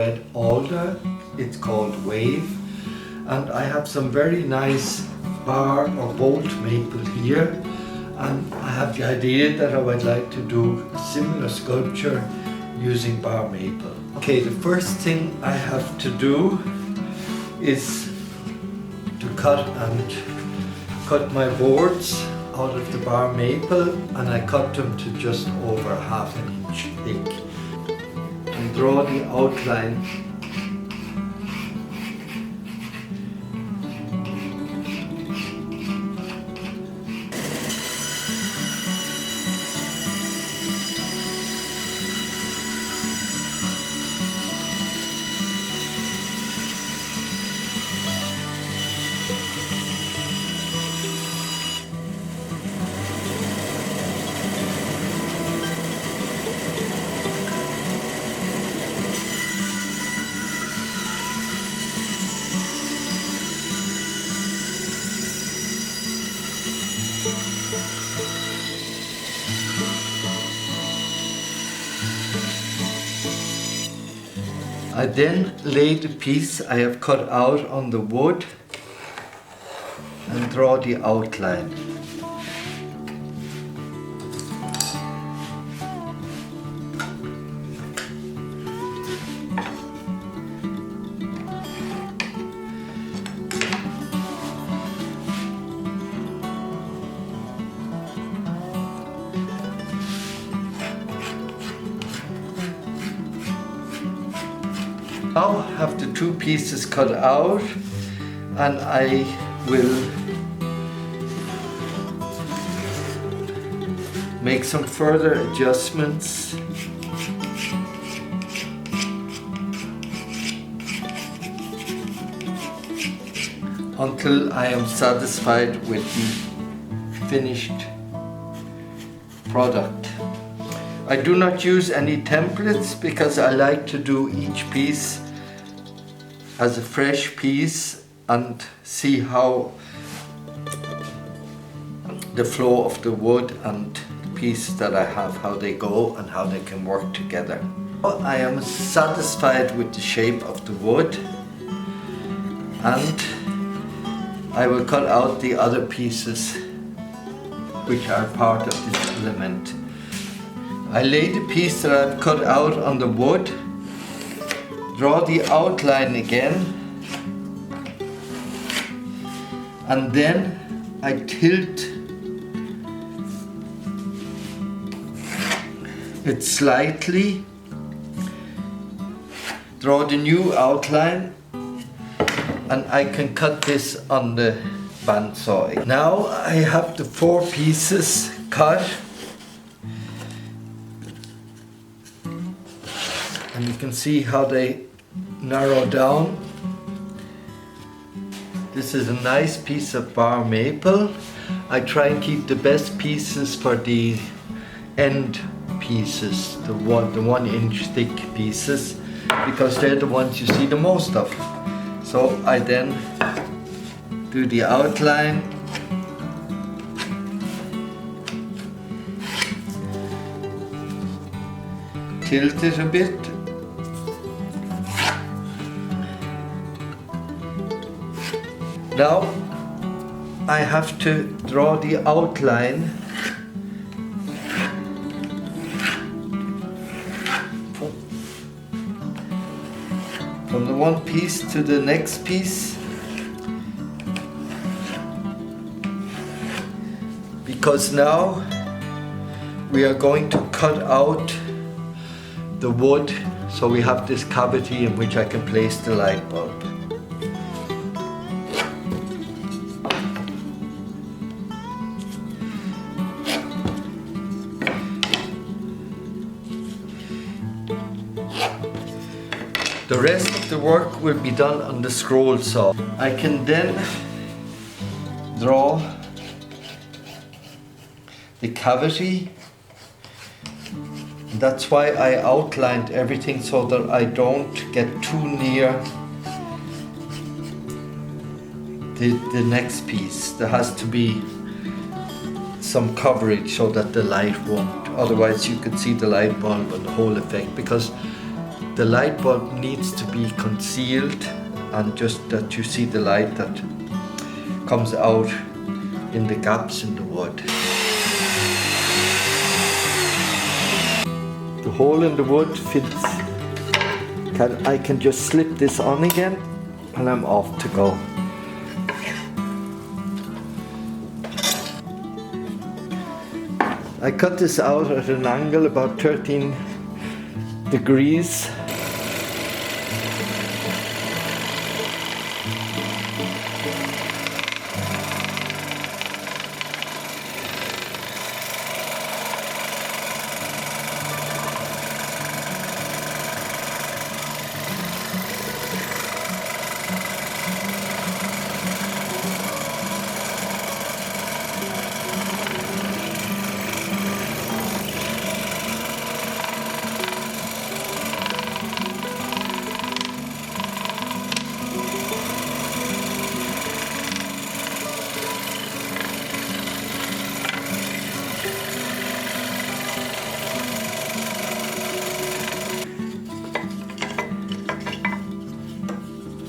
red alder, it's called Wave, and I have some very nice bar or bolt maple here, and I have the idea that I would like to do a similar sculpture using bar maple. Okay, the first thing I have to do is to cut my boards out of the bar maple, and I cut them to just over half an inch thick and draw the outline. I then lay the piece I have cut out on the wood and draw the outline. Now I have the two pieces cut out, and I will make some further adjustments until I am satisfied with the finished product. I do not use any templates because I like to do each piece as a fresh piece and see how the flow of the wood and the pieces that I have, how they go and how they can work together. I am satisfied with the shape of the wood, and I will cut out the other pieces which are part of this element. I lay the piece that I've cut out on the wood, draw the outline again, and then I tilt it slightly, draw the new outline, and I can cut this on the bandsaw. Now I have the four pieces cut. And you can see how they narrow down. This is a nice piece of bar maple. I try and keep the best pieces for the end pieces, the 1 inch thick pieces, because they're the ones you see the most of. So I then do the outline. Tilt it a bit. Now I have to draw the outline from the one piece to the next piece, because now we are going to cut out the wood, so we have this cavity in which I can place the light bulb. The rest of the work will be done on the scroll saw. I can then draw the cavity. That's why I outlined everything, so that I don't get too near the next piece. There has to be some coverage so that the light won't, otherwise you could see the light bulb and the whole effect, because the light bulb needs to be concealed and just that you see the light that comes out in the gaps in the wood. The hole in the wood fits. I can just slip this on again and I'm off to go. I cut this out at an angle about 13 degrees.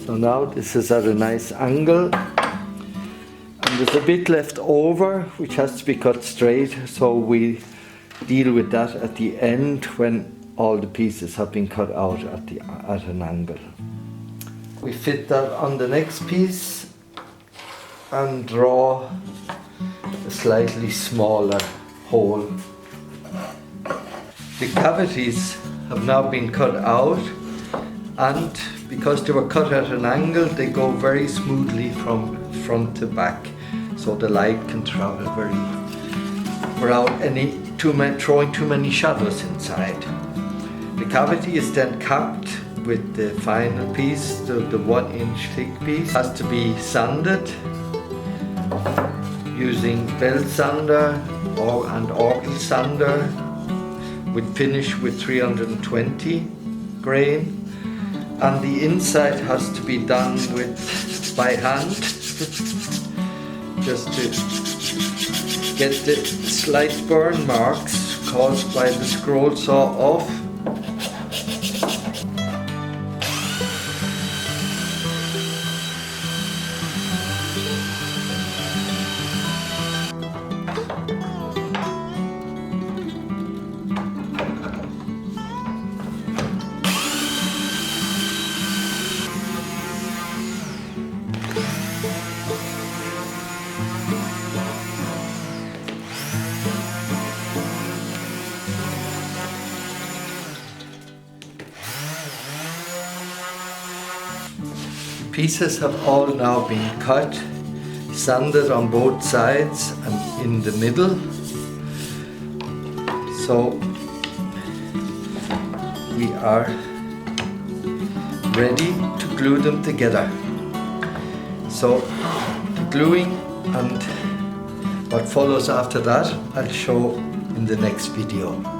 So now this is at a nice angle, and there's a bit left over which has to be cut straight, so we deal with that at the end when all the pieces have been cut out at an angle. We fit that on the next piece and draw a slightly smaller hole. The cavities have now been cut out, and because they were cut at an angle, they go very smoothly from front to back, so the light can travel without throwing too many shadows inside. The cavity is then capped with the final piece, the 1 inch thick piece. It has to be sanded using belt sander and orbital sander with finish with 320 grain. And the inside has to be done by hand, just to get the slight burn marks caused by the scroll saw off. Pieces have all now been cut, sanded on both sides and in the middle. So we are ready to glue them together. So the gluing and what follows after that I'll show in the next video.